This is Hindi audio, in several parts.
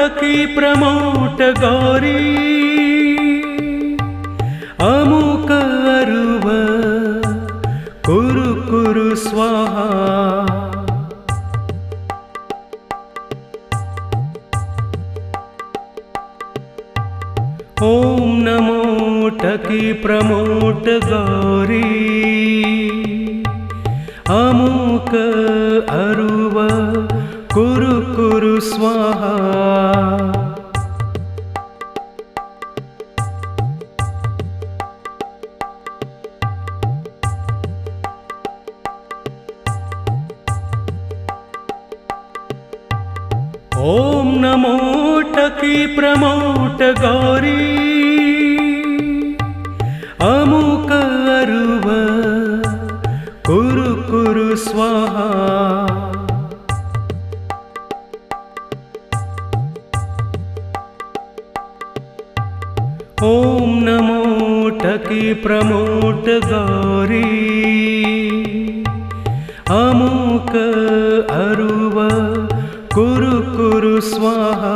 टकी प्रमोट गौरी अमुक अरुव कुरु कुरु स्वाहा। ओम नमो टकी प्रमोट गौरी अमुक अरुव कुरु कुरु स्वाहा। ओम नमो टकी प्रमोट गौरी अमुक अरुव कुरु कुरु स्वाहा। ओम नमो टकी प्रमोट गौरी अमुक अरुव कुरु कुरु स्वाहा।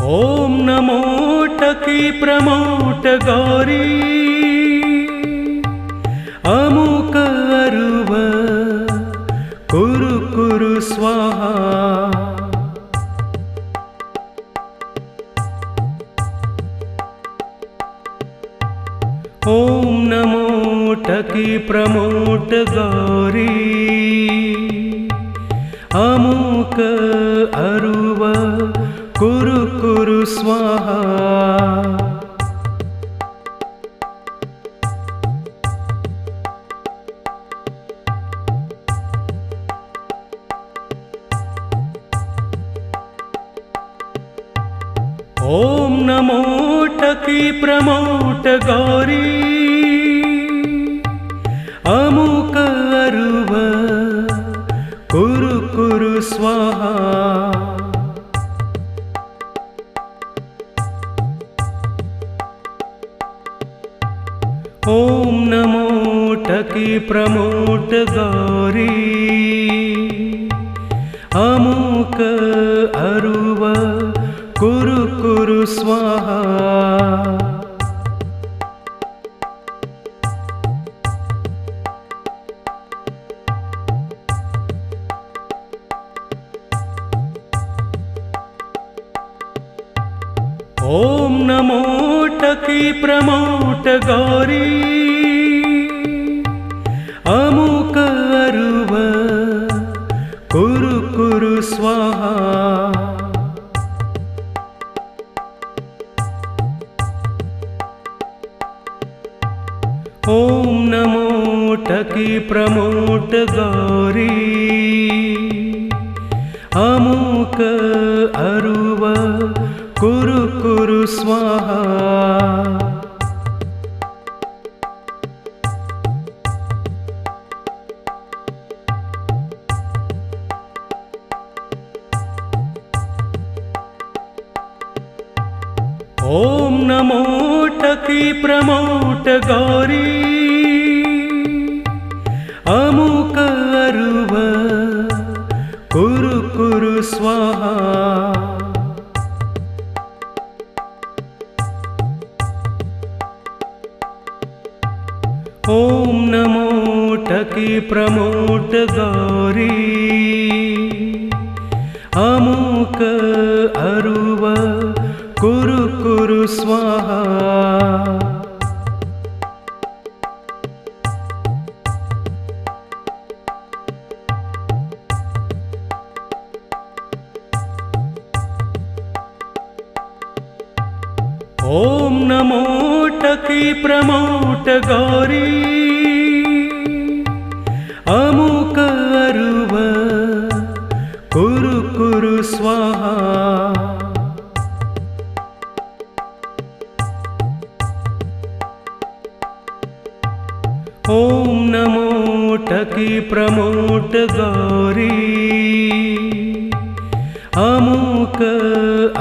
ओम नमो टकी प्रमोट गौरी अमुक अरुव कुरु कुरु स्वाहा। ओम नमो टकी प्रमोट गौरी अमुक अरुव कुरु कुरु स्वाहा। ओम नमो टकी प्रमोट गौरी अमुक अरुव कुरु कुरु स्वाहा। ओम नमो टकी प्रमोट गौरी अमुक अरुव कुरु कुरु स्वाहा। ओम नमो टकी प्रमोट गौरी अमुक अरुव कुरु कुरु स्वाहा। ओम नमो टकी प्रमोट गौरी अमुक अरुव कुरु कुरु स्वाहा। ओम नमो टकी प्रमोट गौरी अमुक अरुव कुरु कुरु स्वाहा। ओम नमो टकी प्रमोट गौरी अमुक अरुव कुरु कुरु स्वाहा। ओम नमो टकी प्रमोट गौरी अमुक अरुव कुरु कुरु स्वाहा। ओम नमो टकी प्रमोट गौरी अमुक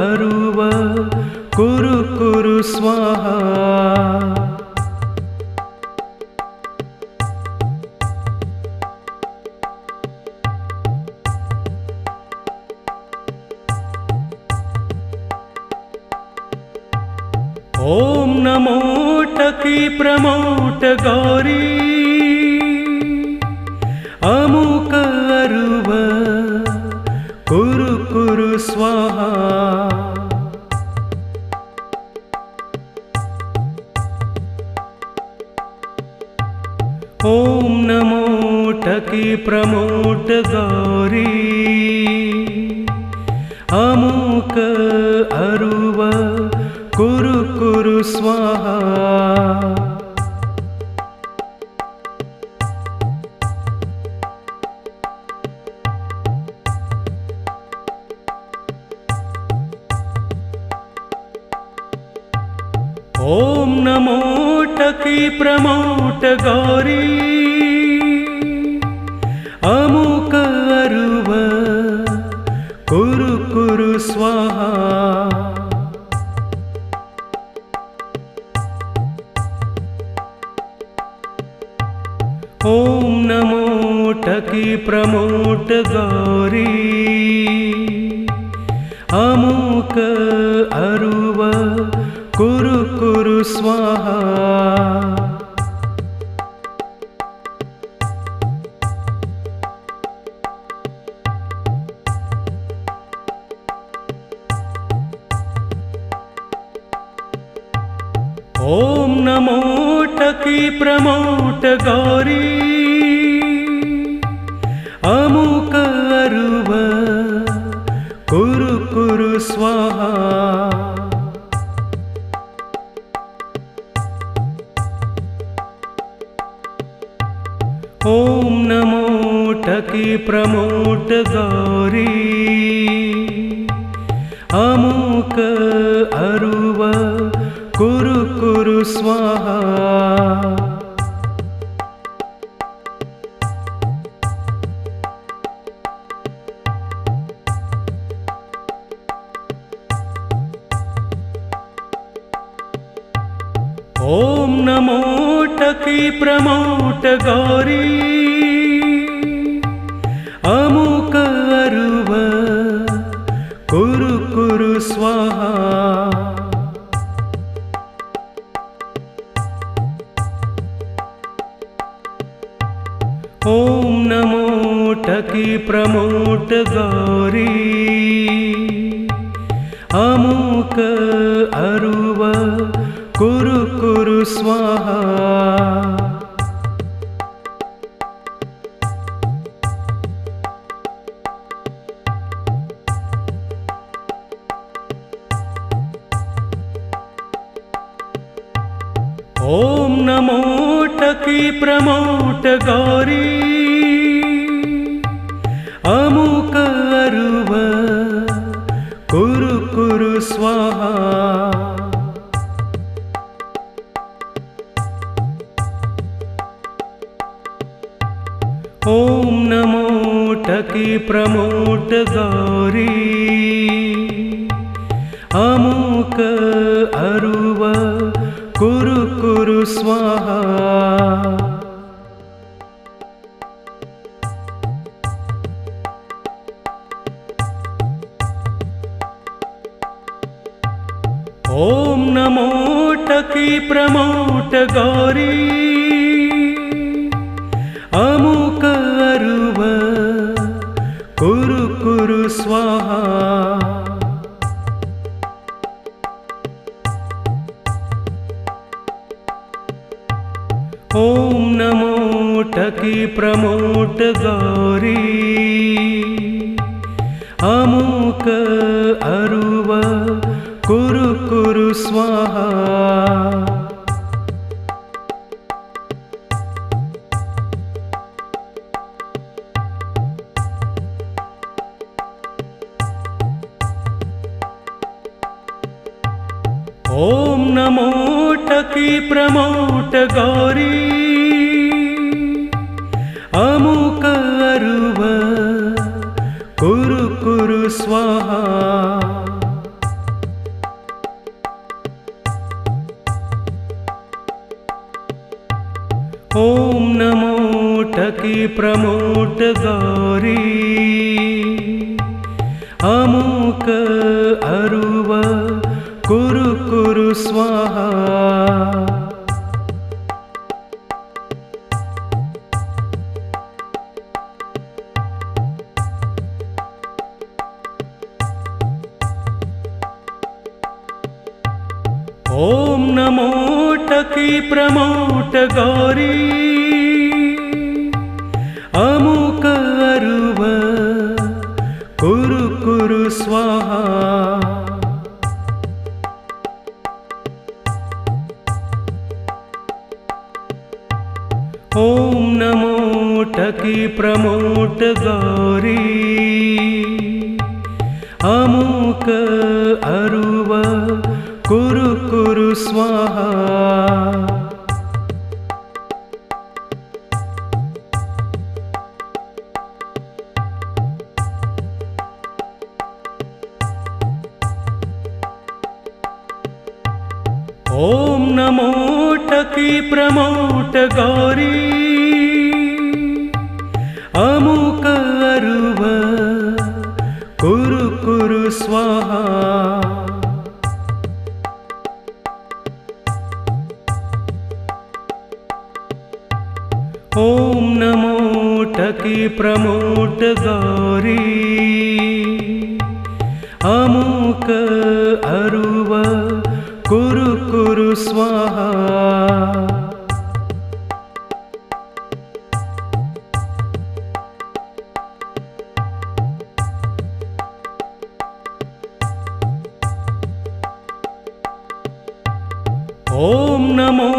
अरुव कुरु कुरु स्वाहा। ॐ नमो टकी प्रमोट गौरी अमुक अरुव कुरु कुरु स्वाहा। ॐ नमो टकी प्रमोट गौरी अमुक अरुव कुरु कुरु स्वाहा। ॐ नमो टकी प्रमोट गौरी अमुक अरुव कुरु कुरु स्वाहा। ॐ नमो टकी प्रमोट गौरी अमुक अरुव कुरु कुरु स्वाहा। ॐ नमो टकी प्रमोट गौरी अमुक अरुव कुरु कुरु स्वाहा। ॐ नमो टकी प्रमोट गौरी अमुक अरुव कुरु कुरु स्वाहा। ॐ नमो टकी प्रमोट गौरी अमुक अरुव कुरु कुरु स्वाहा। ॐ नमो टकी प्रमोट गौरी अमुक अरुव कुरु कुरु स्वाहा। ॐ नमो टकी प्रमोट गौरी अमुक अरुव कुरु कुरु स्वाहा। ॐ नमो टकी प्रमोट गौरी अमुक अरुव कुरु कुरु स्वाहा। ॐ नमो टकी प्रमोट गौरी अमुक अरुव कुरु कुरु स्वाहा। ॐ नमो टकी प्रमोट गौरी अमुक अरुव कुरु कुरु स्वाहा। ॐ नमो टकी प्रमोट गौरी अमुक अरुव कुरु कुरु स्वाहा। ॐ नमो टकी प्रमोट गौरी अमुक अरुव कुरु कुरु स्वाहा ॐ नमो टकी प्रमोट गौरी अमुक अरुव कुरु कुरु स्वाहा ॐ नमो टकी प्रमोट गौरी अमुक अरुव कुरु कुरु स्वाहा ॐ नमो टकी प्रमोट गौरी अमुक अरुव कुरु कुरु स्वाहा ॐ नमो टकी प्रमोट गौरी अमुक अरुव कुरु कुरु स्वाहा ॐ नमो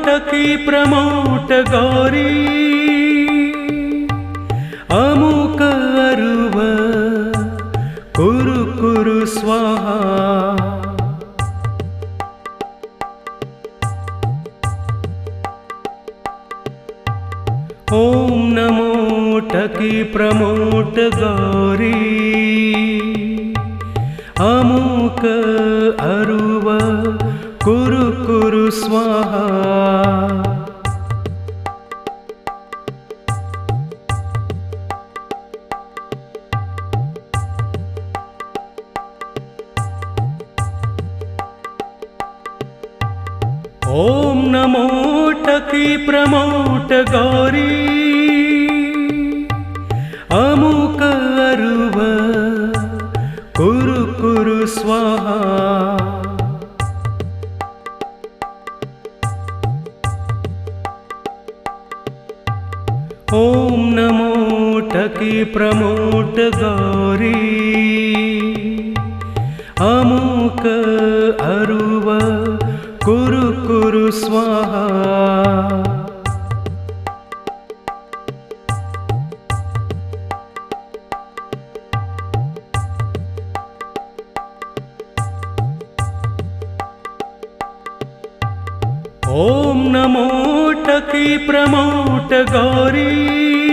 टकी प्रमोट गौरी अमुक अरुव कुरु कुरु स्वाहा ॐ नमो टकी प्रमोट गौरी अमुक अरुव कुरु कुरु स्वाहा ॐ नमो टकी प्रमोट गौरी अमुक अरुव कुरु कुरु स्वाहा ॐ नमो टकी प्रमोट गौरी अमुक अरुव कुरु कुरु स्वाहा ॐ नमो टकी प्रमोट गौरी